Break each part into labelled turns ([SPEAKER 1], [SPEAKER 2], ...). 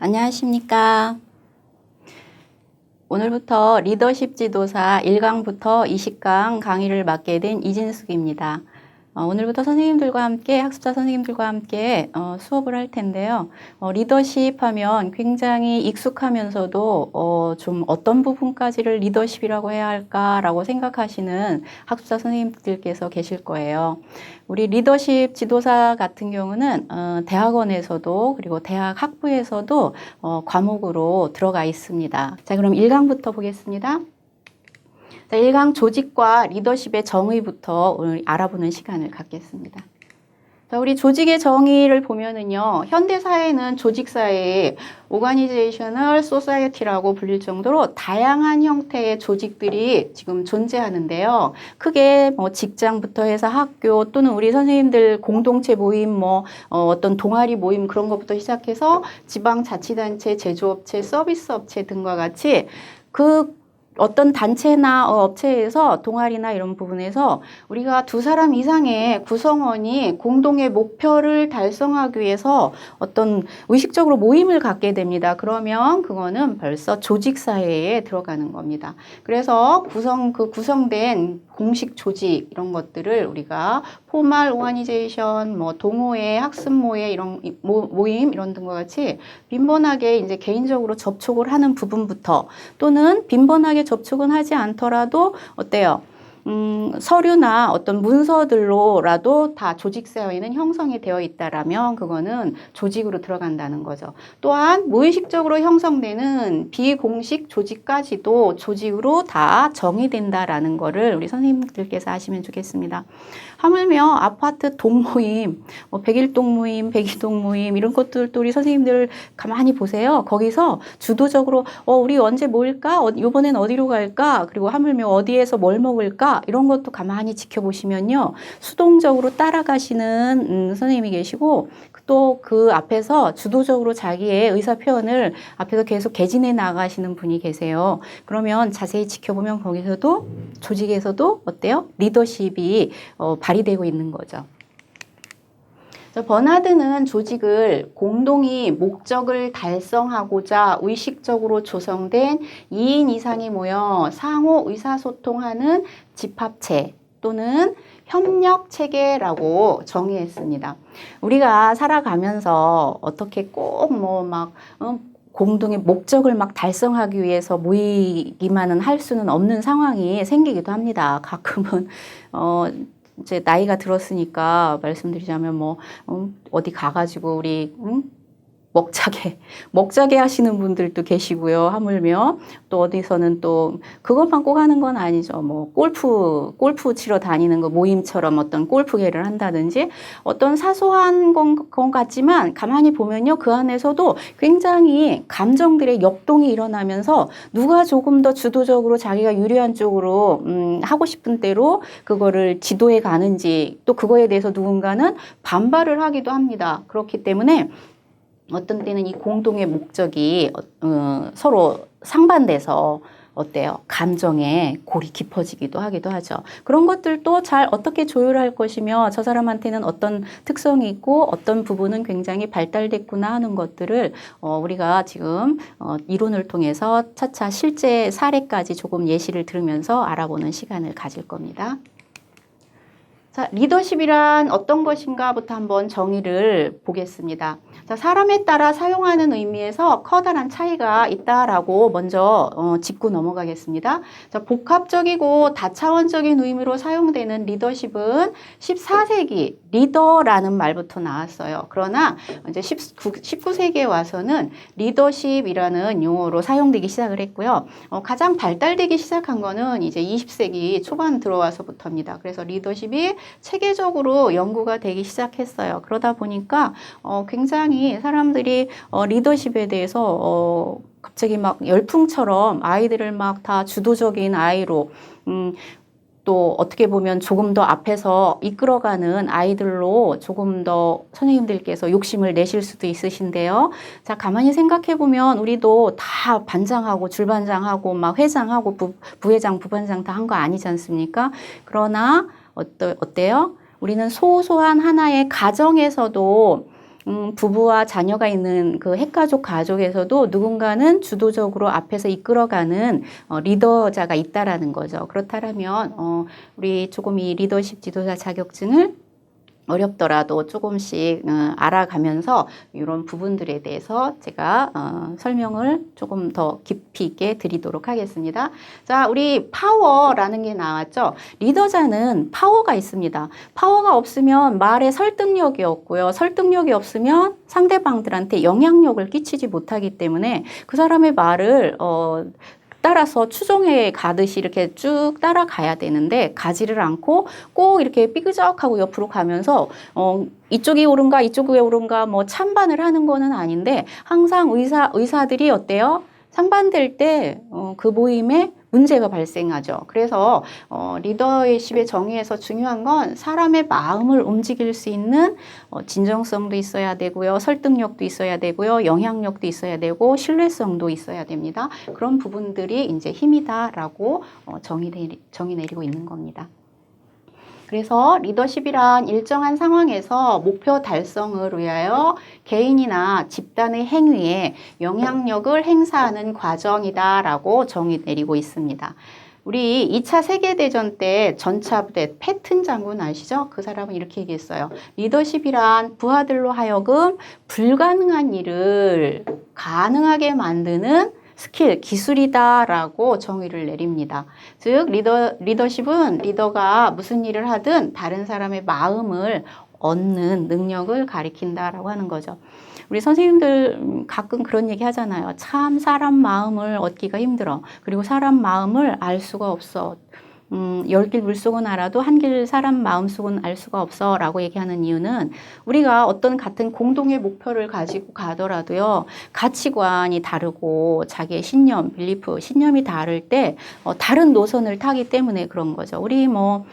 [SPEAKER 1] 안녕하십니까. 오늘부터 리더십 지도사 1강부터 20강 강의를 맡게 된 이진숙입니다. 오늘부터 선생님들과 함께, 학습자 선생님들과 함께 수업을 할 텐데요. 리더십 하면 굉장히 익숙하면서도 좀 어떤 부분까지를 리더십이라고 해야 할까라고 생각하시는 학습자 선생님들께서 계실 거예요. 우리 리더십 지도사 같은 경우는 대학원에서도 그리고 대학 학부에서도 과목으로 들어가 있습니다. 자, 그럼 1강부터 보겠습니다. 자, 1강 조직과 리더십의 정의부터 오늘 알아보는 시간을 갖겠습니다. 자, 우리 조직의 정의를 보면은요, 현대사회는 조직사회에 오가니제이셔널 소사이어티라고 불릴 정도로 다양한 형태의 조직들이 지금 존재하는데요. 크게 뭐 직장부터 해서 학교 또는 우리 선생님들 공동체 모임, 어떤 동아리 모임 그런 것부터 시작해서 지방자치단체, 제조업체, 서비스업체 등과 같이 어떤 단체나 업체에서 동아리나 이런 부분에서 우리가 2사람 이상의 구성원이 공동의 목표를 달성하기 위해서 어떤 의식적으로 모임을 갖게 됩니다. 그러면 그거는 벌써 조직사회에 들어가는 겁니다. 그래서 구성된 공식 조직 이런 것들을 우리가 포멀 오가니제이션, 동호회, 학습모회 이런 모임 이런 등과 같이 빈번하게 이제 개인적으로 접촉을 하는 부분부터 또는 빈번하게 접촉은 하지 않더라도 어때요? 서류나 어떤 문서들로라도 다 조직사회는 형성이 되어 있다라면 그거는 조직으로 들어간다는 거죠. 또한 무의식적으로 형성되는 비공식 조직까지도 조직으로 다 정의된다라는 거를 우리 선생님들께서 아시면 좋겠습니다. 하물며 아파트 동모임, 100일 동모임, 100일 동모임 이런 것들도 우리 선생님들 가만히 보세요. 거기서 주도적으로 우리 언제 모일까? 이번엔 어디로 갈까? 그리고 하물며 어디에서 뭘 먹을까? 이런 것도 가만히 지켜보시면요. 수동적으로 따라가시는 선생님이 계시고 또 그 앞에서 주도적으로 자기의 의사 표현을 앞에서 계속 개진해 나가시는 분이 계세요. 그러면 자세히 지켜보면 거기서도 조직에서도 어때요? 리더십이 발휘되고 있는 거죠. 버나드는 조직을 공동이 목적을 달성하고자 의식적으로 조성된 2인 이상이 모여 상호 의사소통하는 집합체 또는 협력체계라고 정의했습니다. 우리가 살아가면서 어떻게 꼭 공동의 목적을 달성하기 위해서 모이기만은 할 수는 없는 상황이 생기기도 합니다. 가끔은 이제 나이가 들었으니까 말씀드리자면 어디 가가지고 우리 먹자게 하시는 분들도 계시고요. 하물며 또 어디서는 또 그것만 꼭 하는 건 아니죠. 골프 치러 다니는 거 모임처럼 어떤 골프계를 한다든지 어떤 사소한 건 같지만 가만히 보면요. 그 안에서도 굉장히 감정들의 역동이 일어나면서 누가 조금 더 주도적으로 자기가 유리한 쪽으로 하고 싶은 대로 그거를 지도해 가는지 또 그거에 대해서 누군가는 반발을 하기도 합니다. 그렇기 때문에 어떤 때는 이 공동의 목적이 서로 상반돼서 어때요? 감정의 골이 깊어지기도 하기도 하죠. 그런 것들도 잘 어떻게 조율할 것이며 저 사람한테는 어떤 특성이 있고 어떤 부분은 굉장히 발달됐구나 하는 것들을 우리가 지금 이론을 통해서 차차 실제 사례까지 조금 예시를 들으면서 알아보는 시간을 가질 겁니다. 자, 리더십이란 어떤 것인가부터 한번 정의를 보겠습니다. 자, 사람에 따라 사용하는 의미에서 커다란 차이가 있다라고 먼저 짚고 넘어가겠습니다. 자, 복합적이고 다차원적인 의미로 사용되는 리더십은 14세기 리더라는 말부터 나왔어요. 그러나 이제 19세기에 와서는 리더십이라는 용어로 사용되기 시작을 했고요. 가장 발달되기 시작한 거는 이제 20세기 초반 들어와서부터입니다. 그래서 리더십이 체계적으로 연구가 되기 시작했어요. 그러다 보니까 굉장히 사람들이 리더십에 대해서 갑자기 열풍처럼 아이들을 다 주도적인 아이로 또 어떻게 보면 조금 더 앞에서 이끌어가는 아이들로 조금 더 선생님들께서 욕심을 내실 수도 있으신데요. 자, 가만히 생각해 보면 우리도 다 반장하고 줄반장하고 회장하고 부회장, 부반장 다 한 거 아니지 않습니까? 그러나 어때요? 우리는 소소한 하나의 가정에서도 부부와 자녀가 있는 그 핵가족 가족에서도 누군가는 주도적으로 앞에서 이끌어가는 리더자가 있다라는 거죠. 그렇다면 우리 조금 이 리더십 지도자 자격증을 어렵더라도 조금씩 알아가면서 이런 부분들에 대해서 제가 설명을 조금 더 깊이 있게 드리도록 하겠습니다. 자, 우리 파워라는 게 나왔죠. 리더자는 파워가 있습니다. 파워가 없으면 말에 설득력이 없고요. 설득력이 없으면 상대방들한테 영향력을 끼치지 못하기 때문에 그 사람의 말을 따라서 추종해 가듯이 이렇게 쭉 따라가야 되는데 가지를 않고 꼭 이렇게 삐그적하고 옆으로 가면서 이쪽이 옳은가 이쪽이 옳은가 뭐 찬반을 하는 거는 아닌데 항상 의사들이 어때요? 상반될 때 그 모임에 문제가 발생하죠. 그래서 리더십의 정의에서 중요한 건 사람의 마음을 움직일 수 있는 진정성도 있어야 되고요. 설득력도 있어야 되고요. 영향력도 있어야 되고 신뢰성도 있어야 됩니다. 그런 부분들이 이제 힘이다라고 정의 내리고 있는 겁니다. 그래서 리더십이란 일정한 상황에서 목표 달성을 위하여 개인이나 집단의 행위에 영향력을 행사하는 과정이다라고 정의 내리고 있습니다. 우리 2차 세계대전 때 전차부대 패튼 장군 아시죠? 그 사람은 이렇게 얘기했어요. 리더십이란 부하들로 하여금 불가능한 일을 가능하게 만드는 스킬, 기술이다라고 정의를 내립니다. 즉 리더십은 리더가 무슨 일을 하든 다른 사람의 마음을 얻는 능력을 가리킨다라고 하는 거죠. 우리 선생님들 가끔 그런 얘기 하잖아요. 참 사람 마음을 얻기가 힘들어. 그리고 사람 마음을 알 수가 없어. 10길 물속은 알아도 한 길 사람 마음속은 알 수가 없어 라고 얘기하는 이유는 우리가 어떤 같은 공동의 목표를 가지고 가더라도요. 가치관이 다르고 자기의 신념, 빌리프, 신념이 다를 때 다른 노선을 타기 때문에 그런 거죠. 우리 뭐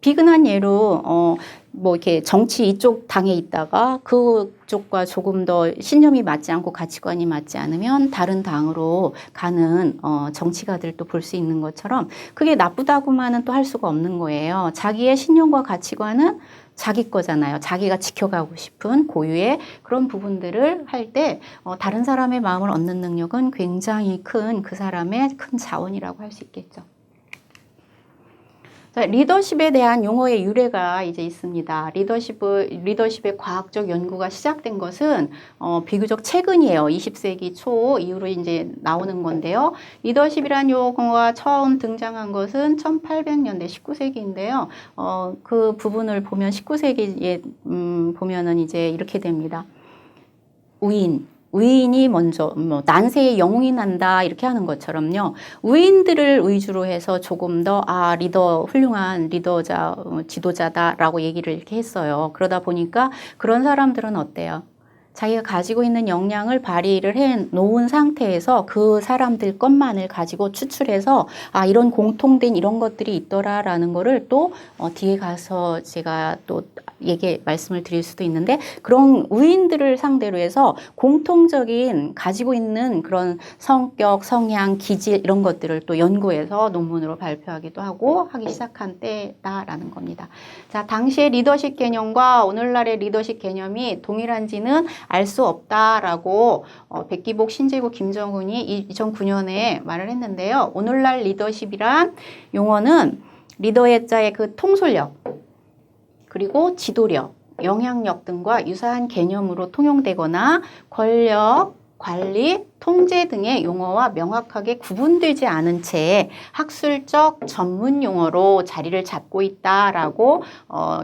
[SPEAKER 1] 비근한 예로 뭐 이렇게 정치 이쪽 당에 있다가 그쪽과 조금 더 신념이 맞지 않고 가치관이 맞지 않으면 다른 당으로 가는 정치가들도 볼 수 있는 것처럼 그게 나쁘다고만은 또 할 수가 없는 거예요. 자기의 신념과 가치관은 자기 거잖아요. 자기가 지켜가고 싶은 고유의 그런 부분들을 할 때 다른 사람의 마음을 얻는 능력은 굉장히 큰 그 사람의 큰 자원이라고 할 수 있겠죠. 자, 리더십에 대한 용어의 유래가 이제 있습니다. 리더십의 과학적 연구가 시작된 것은 비교적 최근이에요. 20세기 초 이후로 이제 나오는 건데요. 리더십이라는 용어가 처음 등장한 것은 1800년대 19세기인데요. 그 부분을 보면 19세기에 보면은 이제 이렇게 됩니다. 우인이 먼저 난세의 영웅이 난다 이렇게 하는 것처럼요. 우인들을 위주로 해서 조금 더 훌륭한 리더자, 지도자다라고 얘기를 이렇게 했어요. 그러다 보니까 그런 사람들은 어때요? 자기가 가지고 있는 역량을 발휘를 해 놓은 상태에서 그 사람들 것만을 가지고 추출해서 이런 공통된 이런 것들이 있더라라는 거를 또 뒤에 가서 제가 또 말씀을 드릴 수도 있는데 그런 우인들을 상대로 해서 공통적인 가지고 있는 그런 성격, 성향, 기질 이런 것들을 또 연구해서 논문으로 발표하기도 하기 시작한 때다라는 겁니다. 자, 당시의 리더십 개념과 오늘날의 리더십 개념이 동일한지는 알 수 없다라고 백기복, 신재국, 김정훈이 2009년에 말을 했는데요. 오늘날 리더십이란 용어는 리더의 자의 그 통솔력 그리고 지도력, 영향력 등과 유사한 개념으로 통용되거나 권력, 관리, 통제 등의 용어와 명확하게 구분되지 않은 채 학술적 전문 용어로 자리를 잡고 있다라고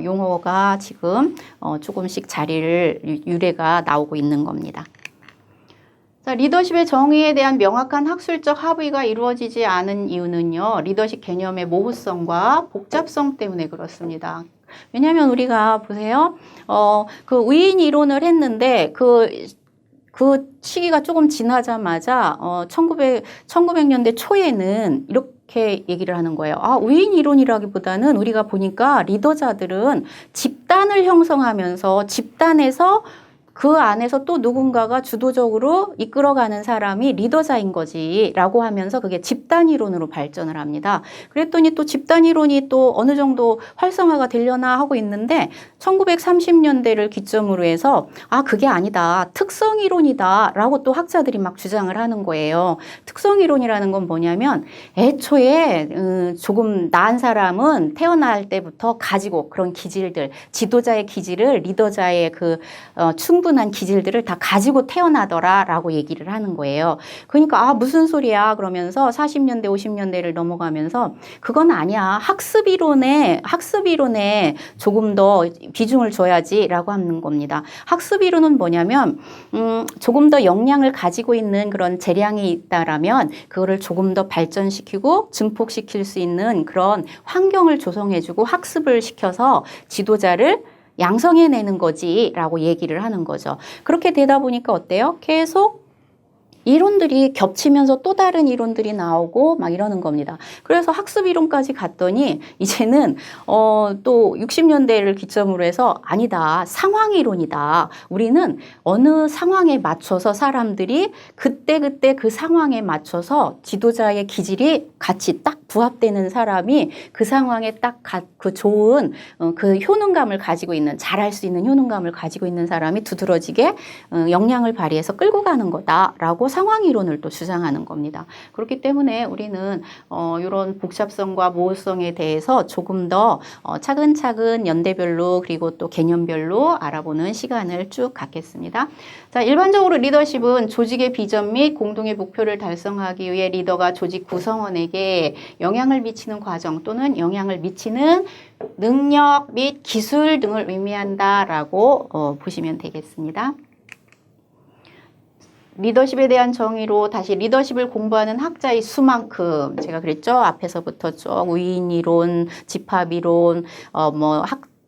[SPEAKER 1] 용어가 지금 조금씩 유래가 나오고 있는 겁니다. 자, 리더십의 정의에 대한 명확한 학술적 합의가 이루어지지 않은 이유는요. 리더십 개념의 모호성과 복잡성 때문에 그렇습니다. 왜냐하면 우리가 보세요. 그 우인 이론을 했는데 그 시기가 조금 지나자마자 1900년대 초에는 이렇게 얘기를 하는 거예요. 우인 이론이라기보다는 우리가 보니까 리더자들은 집단을 형성하면서 집단에서 그 안에서 또 누군가가 주도적으로 이끌어가는 사람이 리더자인 거지 라고 하면서 그게 집단 이론으로 발전을 합니다. 그랬더니 또 집단 이론이 또 어느 정도 활성화가 되려나 하고 있는데 1930년대를 기점으로 해서 그게 아니다. 특성 이론이다 라고 또 학자들이 막 주장을 하는 거예요. 특성 이론이라는 건 뭐냐면 애초에 조금 나은 사람은 태어날 때부터 가지고 그런 기질들, 지도자의 기질을 리더자의 충분한 기질들을 다 가지고 태어나더라라고 얘기를 하는 거예요. 그러니까 무슨 소리야 그러면서 40년대 50년대를 넘어가면서 그건 아니야. 학습 이론에 조금 더 비중을 줘야지라고 하는 겁니다. 학습 이론은 뭐냐면 조금 더 역량을 가지고 있는 그런 재량이 있다라면 그거를 조금 더 발전시키고 증폭시킬 수 있는 그런 환경을 조성해주고 학습을 시켜서 지도자를 양성해내는 거지라고 얘기를 하는 거죠. 그렇게 되다 보니까 어때요? 계속 이론들이 겹치면서 또 다른 이론들이 나오고 막 이러는 겁니다. 그래서 학습 이론까지 갔더니 이제는 또 60년대를 기점으로 해서 아니다. 상황 이론이다. 우리는 어느 상황에 맞춰서 사람들이 그때 그 상황에 맞춰서 지도자의 기질이 같이 딱 부합되는 사람이 그 상황에 딱 그 좋은 그 효능감을 가지고 있는 잘할 수 있는 효능감을 가지고 있는 사람이 두드러지게 역량을 발휘해서 끌고 가는 거다라고 상황 이론을 또 주장하는 겁니다. 그렇기 때문에 우리는 이런 복잡성과 모호성에 대해서 조금 더 차근차근 연대별로 그리고 또 개념별로 알아보는 시간을 쭉 갖겠습니다. 자, 일반적으로 리더십은 조직의 비전 및 공동의 목표를 달성하기 위해 리더가 조직 구성원에게 영향을 미치는 과정 또는 영향을 미치는 능력 및 기술 등을 의미한다라고 보시면 되겠습니다. 리더십에 대한 정의로 다시 리더십을 공부하는 학자의 수만큼 제가 그랬죠. 앞에서부터 쭉 우인이론, 집합이론,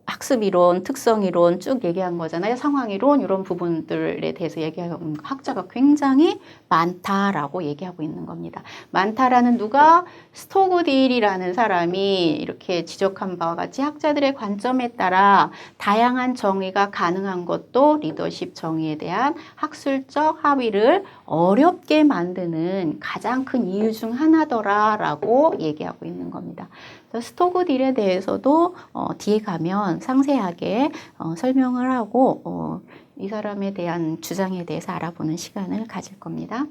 [SPEAKER 1] 학습이론, 특성이론 쭉 얘기한 거잖아요. 상황이론 이런 부분들에 대해서 얘기하는 학자가 굉장히 많다라고 얘기하고 있는 겁니다. 많다라는 누가 스토그딜이라는 사람이 이렇게 지적한 바와 같이 학자들의 관점에 따라 다양한 정의가 가능한 것도 리더십 정의에 대한 학술적 합의를 어렵게 만드는 가장 큰 이유 중 하나더라라고 얘기하고 있는 겁니다. 스토그딜에 대해서도 뒤에 가면 상세하게 설명을 하고 이 사람에 대한 주장에 대해서 알아보는 시간을 가질 겁니다.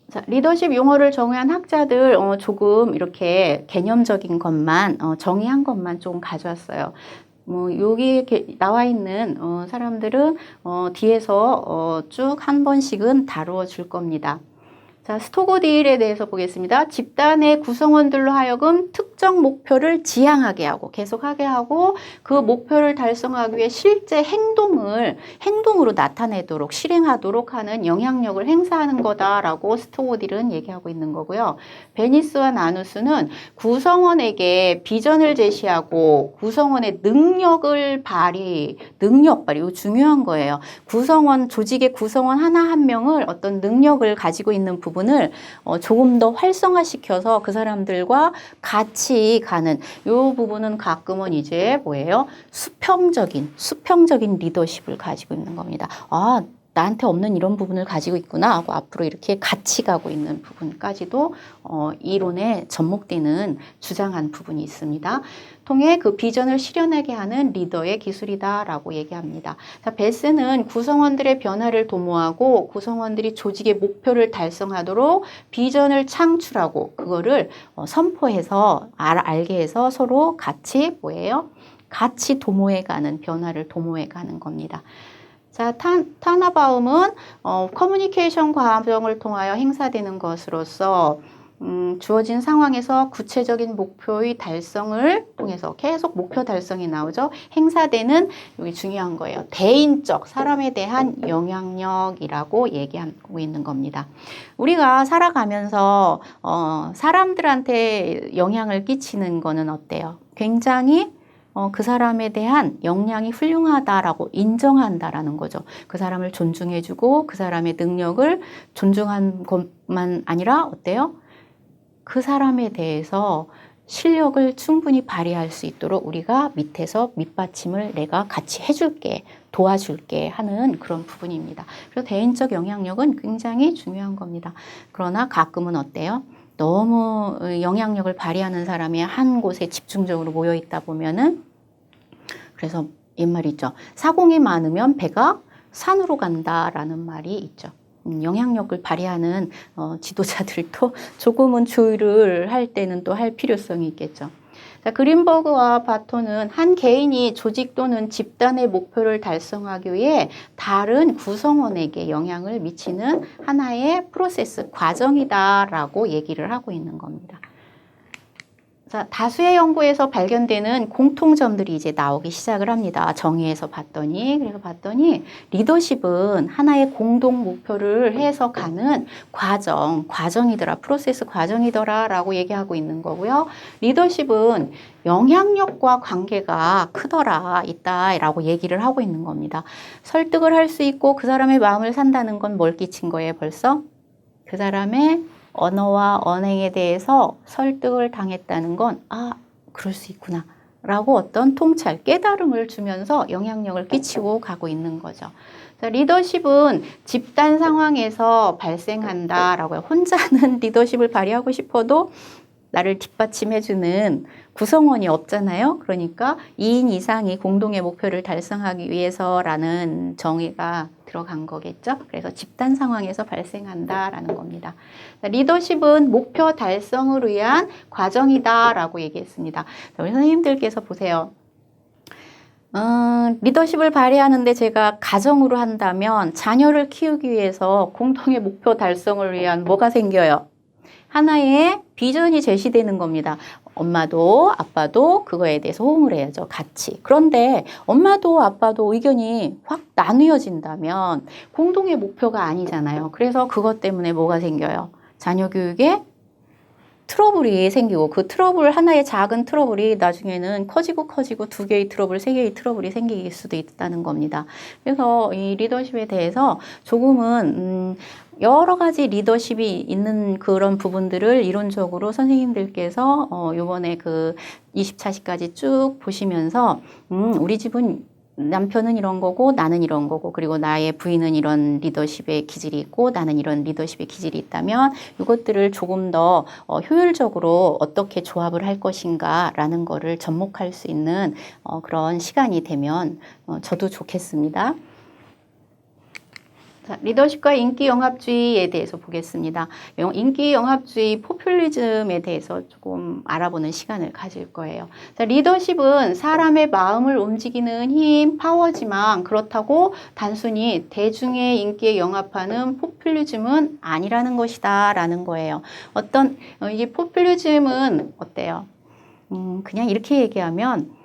[SPEAKER 1] 자, 리더십 용어를 정의한 학자들 조금 이렇게 개념적인 것만 정의한 것만 좀 가져왔어요. 여기 나와 있는 사람들은 뒤에서 쭉 한 번씩은 다루어 줄 겁니다. 자, 스토그딜에 대해서 보겠습니다. 집단의 구성원들로 하여금 특정 목표를 지향하게 하고 계속하게 하고 그 목표를 달성하기 위해 실제 행동으로 나타내도록 실행하도록 하는 영향력을 행사하는 거다라고 스토그딜은 얘기하고 있는 거고요. 베니스와 나누스는 구성원에게 비전을 제시하고 구성원의 능력 발휘, 이거 중요한 거예요. 조직의 구성원 하나 한 명을 어떤 능력을 가지고 있는 부분을 조금 더 활성화시켜서 그 사람들과 같이 가는 이 부분은 가끔은 이제 뭐예요? 수평적인 리더십을 가지고 있는 겁니다. 나한테 없는 이런 부분을 가지고 있구나 하고 앞으로 이렇게 같이 가고 있는 부분까지도 이론에 접목되는 주장한 부분이 있습니다. 통해 그 비전을 실현하게 하는 리더의 기술이다라고 얘기합니다. 자, 베스는 구성원들의 변화를 도모하고 구성원들이 조직의 목표를 달성하도록 비전을 창출하고 그거를 선포해서 알게 해서 서로 같이 같이 변화를 도모해 가는 겁니다. 자, 타나바움은 커뮤니케이션 과정을 통하여 행사되는 것으로서 주어진 상황에서 구체적인 목표의 달성을 통해서 계속 목표 달성이 나오죠. 행사되는 여기 중요한 거예요. 대인적 사람에 대한 영향력이라고 얘기하고 있는 겁니다. 우리가 살아가면서 사람들한테 영향을 끼치는 거는 어때요? 굉장히 그 사람에 대한 역량이 훌륭하다라고 인정한다라는 거죠. 그 사람을 존중해주고 그 사람의 능력을 존중한 것만 아니라 어때요? 그 사람에 대해서 실력을 충분히 발휘할 수 있도록 우리가 밑에서 밑받침을 내가 같이 해줄게, 도와줄게 하는 그런 부분입니다. 그래서 대인적 영향력은 굉장히 중요한 겁니다. 그러나 가끔은 어때요? 너무 영향력을 발휘하는 사람이 한 곳에 집중적으로 모여 있다 보면은, 그래서 옛말이 있죠. 사공이 많으면 배가 산으로 간다라는 말이 있죠. 영향력을 발휘하는 지도자들도 조금은 조율을 할 때는 또 할 필요성이 있겠죠. 자, 그린버그와 바톤은 한 개인이 조직 또는 집단의 목표를 달성하기 위해 다른 구성원에게 영향을 미치는 하나의 프로세스, 과정이다라고 얘기를 하고 있는 겁니다. 자, 다수의 연구에서 발견되는 공통점들이 이제 나오기 시작을 합니다. 정의에서 봤더니, 그래서 봤더니 리더십은 하나의 공동 목표를 해서 가는 과정이더라, 프로세스 과정이더라 라고 얘기하고 있는 거고요. 리더십은 영향력과 관계가 크더라, 있다라고 얘기를 하고 있는 겁니다. 설득을 할 수 있고 그 사람의 마음을 산다는 건 뭘 끼친 거예요, 벌써? 그 사람의 언어와 언행에 대해서 설득을 당했다는 건, 아, 그럴 수 있구나 라고 어떤 통찰, 깨달음을 주면서 영향력을 끼치고 가고 있는 거죠. 자, 리더십은 집단 상황에서 발생한다라고요. 혼자는 리더십을 발휘하고 싶어도 나를 뒷받침해주는 구성원이 없잖아요. 그러니까 2인 이상이 공동의 목표를 달성하기 위해서라는 정의가 들어간 거겠죠. 그래서 집단 상황에서 발생한다라는 겁니다. 리더십은 목표 달성을 위한 과정이다라고 얘기했습니다. 우리 선생님들께서 보세요. 리더십을 발휘하는데 제가 가정으로 한다면 자녀를 키우기 위해서 공동의 목표 달성을 위한 뭐가 생겨요? 하나의 비전이 제시되는 겁니다. 엄마도 아빠도 그거에 대해서 호응을 해야죠. 같이. 그런데 엄마도 아빠도 의견이 확 나뉘어진다면 공동의 목표가 아니잖아요. 그래서 그것 때문에 뭐가 생겨요? 자녀 교육에 트러블이 생기고 그 트러블, 하나의 작은 트러블이 나중에는 커지고 2개의 트러블, 3개의 트러블이 생길 수도 있다는 겁니다. 그래서 이 리더십에 대해서 조금은 여러 가지 리더십이 있는 그런 부분들을 이론적으로 선생님들께서 요번에 그 24시까지 쭉 보시면서 우리 집은 남편은 이런 거고 나는 이런 거고 그리고 나의 부인은 이런 리더십의 기질이 있고 나는 이런 리더십의 기질이 있다면 이것들을 조금 더 효율적으로 어떻게 조합을 할 것인가 라는 거를 접목할 수 있는 그런 시간이 되면 저도 좋겠습니다. 자, 리더십과 인기영합주의에 대해서 보겠습니다. 인기영합주의, 포퓰리즘에 대해서 조금 알아보는 시간을 가질 거예요. 자, 리더십은 사람의 마음을 움직이는 힘, 파워지만 그렇다고 단순히 대중의 인기에 영합하는 포퓰리즘은 아니라는 것이다 라는 거예요. 이게 포퓰리즘은 어때요? 그냥 이렇게 얘기하면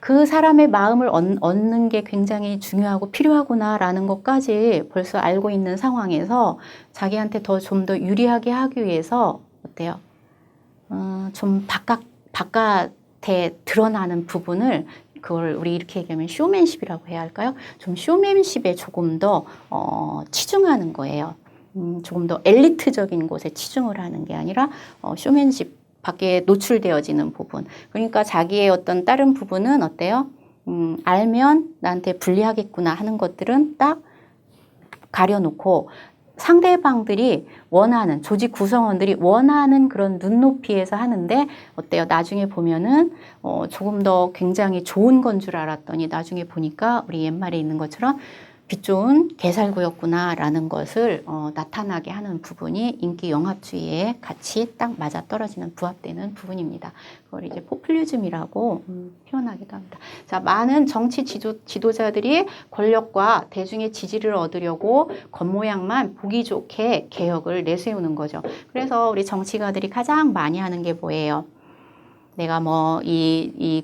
[SPEAKER 1] 그 사람의 마음을 얻는 게 굉장히 중요하고 필요하구나라는 것까지 벌써 알고 있는 상황에서 자기한테 좀 더 유리하게 하기 위해서 어때요? 좀 바깥에 드러나는 부분을 그걸 우리 이렇게 얘기하면 쇼맨십이라고 해야 할까요? 좀 쇼맨십에 조금 더 치중하는 거예요. 조금 더 엘리트적인 곳에 치중을 하는 게 아니라 쇼맨십 밖에 노출되어지는 부분. 그러니까 자기의 어떤 다른 부분은 어때요? 알면 나한테 불리하겠구나 하는 것들은 딱 가려놓고 상대방들이 원하는, 조직 구성원들이 원하는 그런 눈높이에서 하는데 어때요? 나중에 보면은 조금 더 굉장히 좋은 건 줄 알았더니 나중에 보니까 우리 옛말에 있는 것처럼 빛 좋은 개살구였구나 라는 것을 나타나게 하는 부분이 인기영합주의에 같이 딱 맞아떨어지는 부합되는 부분입니다. 그걸 이제 포퓰리즘이라고 표현하기도 합니다. 자, 많은 정치 지도자들이 권력과 대중의 지지를 얻으려고 겉모양만 보기 좋게 개혁을 내세우는 거죠. 그래서 우리 정치가들이 가장 많이 하는 게 뭐예요? 내가 뭐 이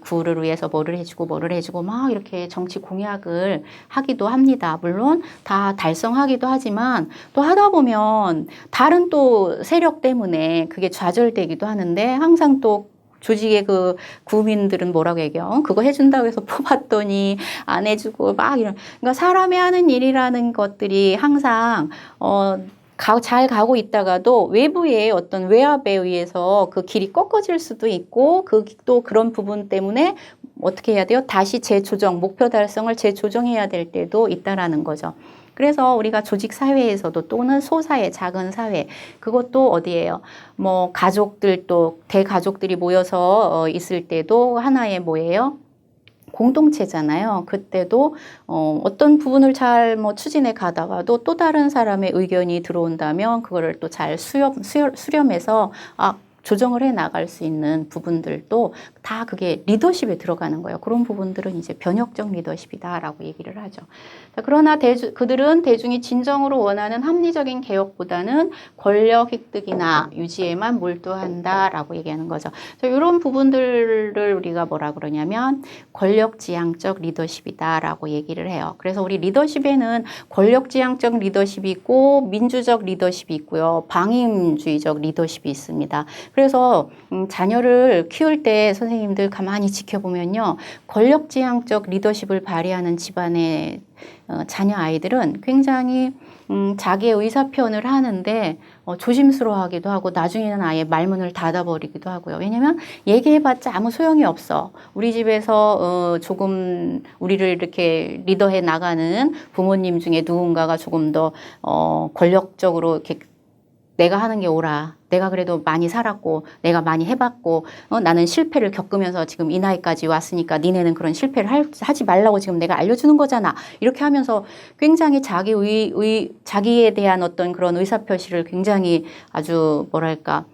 [SPEAKER 1] 구를 위해서 뭐를 해주고 막 이렇게 정치 공약을 하기도 합니다. 물론 다 달성하기도 하지만 또 하다 보면 다른 또 세력 때문에 그게 좌절되기도 하는데 항상 또 조직의 그 구민들은 뭐라고 얘기해요? 그거 해준다고 해서 뽑았더니 안 해주고 막 이런. 그러니까 사람이 하는 일이라는 것들이 항상 잘 가고 있다가도 외부의 어떤 외압에 의해서 그 길이 꺾어질 수도 있고 또 그런 부분 때문에 어떻게 해야 돼요? 다시 재조정, 목표 달성을 재조정해야 될 때도 있다라는 거죠. 그래서 우리가 조직 사회에서도 또는 소사회, 작은 사회, 그것도 어디예요? 뭐 가족들 또 대가족들이 모여서 있을 때도 하나의 뭐예요? 공동체잖아요. 그때도 어떤 부분을 잘 뭐 추진해 가다가도 또 다른 사람의 의견이 들어온다면 그거를 또 잘 수렴해서 조정을 해 나갈 수 있는 부분들도 다 그게 리더십에 들어가는 거예요. 그런 부분들은 이제 변혁적 리더십이다라고 얘기를 하죠. 자, 그러나 그들은 대중이 진정으로 원하는 합리적인 개혁보다는 권력 획득이나 유지에만 몰두한다라고 얘기하는 거죠. 자, 이런 부분들을 우리가 뭐라 그러냐면 권력지향적 리더십이다라고 얘기를 해요. 그래서 우리 리더십에는 권력지향적 리더십이 있고 민주적 리더십이 있고요. 방임주의적 리더십이 있습니다. 그래서 자녀를 키울 때 선생님들 가만히 지켜보면요. 권력지향적 리더십을 발휘하는 집안의 자녀 아이들은 굉장히 자기의 의사 표현을 하는데 조심스러워하기도 하고 나중에는 아예 말문을 닫아버리기도 하고요. 왜냐하면 얘기해봤자 아무 소용이 없어. 우리 집에서 조금 우리를 이렇게 리더해 나가는 부모님 중에 누군가가 조금 더 권력적으로 이렇게 내가 하는 게 옳아. 내가 그래도 많이 살았고 내가 많이 해봤고 나는 실패를 겪으면서 지금 이 나이까지 왔으니까 니네는 그런 실패를 하지 말라고 지금 내가 알려주는 거잖아. 이렇게 하면서 굉장히 자기에 대한 어떤 그런 의사표시를 굉장히 아주 뭐랄까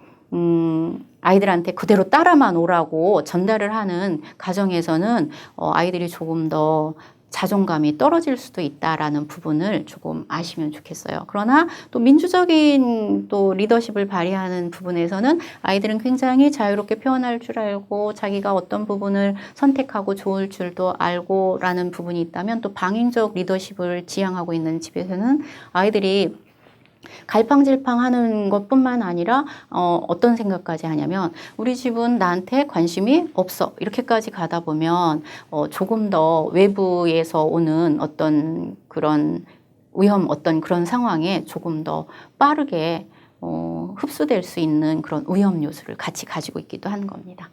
[SPEAKER 1] 아이들한테 그대로 따라만 오라고 전달을 하는 가정에서는 아이들이 조금 더 자존감이 떨어질 수도 있다라는 부분을 조금 아시면 좋겠어요. 그러나 또 민주적인 또 리더십을 발휘하는 부분에서는 아이들은 굉장히 자유롭게 표현할 줄 알고 자기가 어떤 부분을 선택하고 좋을 줄도 알고라는 부분이 있다면 또 방임적 리더십을 지향하고 있는 집에서는 아이들이 갈팡질팡하는 것뿐만 아니라 어떤 생각까지 하냐면 우리 집은 나한테 관심이 없어 이렇게까지 가다 보면 조금 더 외부에서 오는 어떤 그런 위험 어떤 그런 상황에 조금 더 빠르게 흡수될 수 있는 그런 위험 요소를 같이 가지고 있기도 한 겁니다.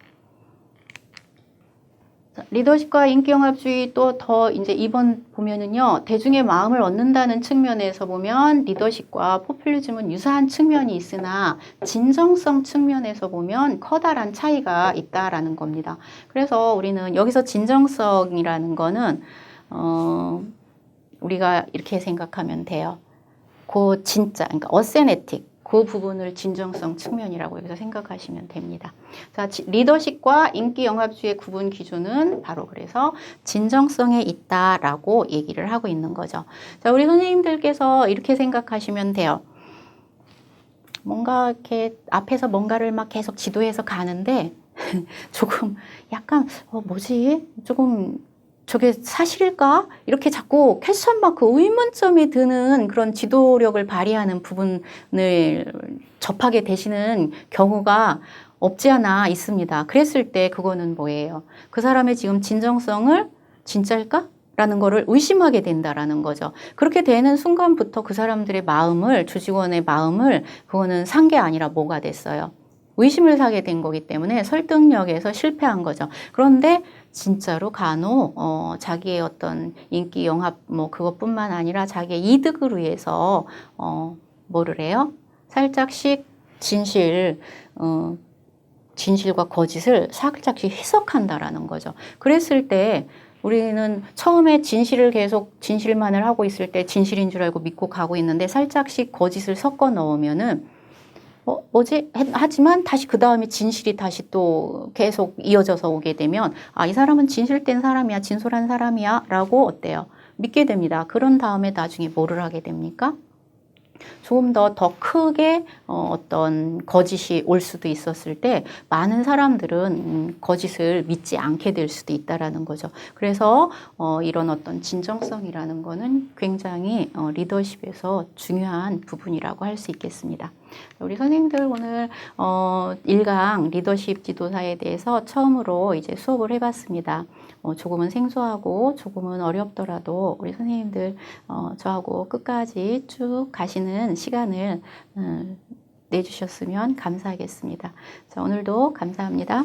[SPEAKER 1] 리더십과 인기영합주의 또 더 이제 2번 보면은요, 대중의 마음을 얻는다는 측면에서 보면 리더십과 포퓰리즘은 유사한 측면이 있으나 진정성 측면에서 보면 커다란 차이가 있다라는 겁니다. 그래서 우리는 여기서 진정성이라는 거는, 우리가 이렇게 생각하면 돼요. 그 진짜, 그러니까 어세네틱. 그 부분을 진정성 측면이라고 여기서 생각하시면 됩니다. 자, 리더십과 인기영합주의 구분 기준은 바로 그래서 진정성에 있다라고 얘기를 하고 있는 거죠. 자, 우리 선생님들께서 이렇게 생각하시면 돼요. 뭔가 이렇게 앞에서 뭔가를 막 계속 지도해서 가는데 조금 약간 뭐지? 조금 저게 사실일까? 이렇게 자꾸 퀘스천 마크 의문점이 드는 그런 지도력을 발휘하는 부분을 접하게 되시는 경우가 없지 않아 있습니다. 그랬을 때 그거는 뭐예요? 그 사람의 지금 진정성을 진짜일까? 라는 거를 의심하게 된다라는 거죠. 그렇게 되는 순간부터 그 사람들의 마음을, 주직원의 마음을 그거는 산 게 아니라 뭐가 됐어요? 의심을 사게 된 거기 때문에 설득력에서 실패한 거죠. 그런데 진짜로 간혹 자기의 어떤 인기 영합 뭐 그것뿐만 아니라 자기의 이득을 위해서 뭐를 해요? 살짝씩 진실과 거짓을 살짝씩 해석한다라는 거죠. 그랬을 때 우리는 처음에 진실만을 하고 있을 때 진실인 줄 알고 믿고 가고 있는데 살짝씩 거짓을 섞어 넣으면은 뭐지? 하지만 다시 그 다음에 진실이 다시 또 계속 이어져서 오게 되면 이 사람은 진실된 사람이야, 진솔한 사람이야 라고 어때요? 믿게 됩니다. 그런 다음에 나중에 뭐를 하게 됩니까? 조금 더 크게 어떤 거짓이 올 수도 있었을 때 많은 사람들은 거짓을 믿지 않게 될 수도 있다라는 거죠. 그래서 이런 어떤 진정성이라는 거는 굉장히 리더십에서 중요한 부분이라고 할 수 있겠습니다. 우리 선생님들 오늘 1강 리더십 지도사에 대해서 처음으로 이제 수업을 해봤습니다. 조금은 생소하고 조금은 어렵더라도 우리 선생님들 저하고 끝까지 쭉 가시는 하는 시간을 내주셨으면 감사하겠습니다. 자, 오늘도 감사합니다.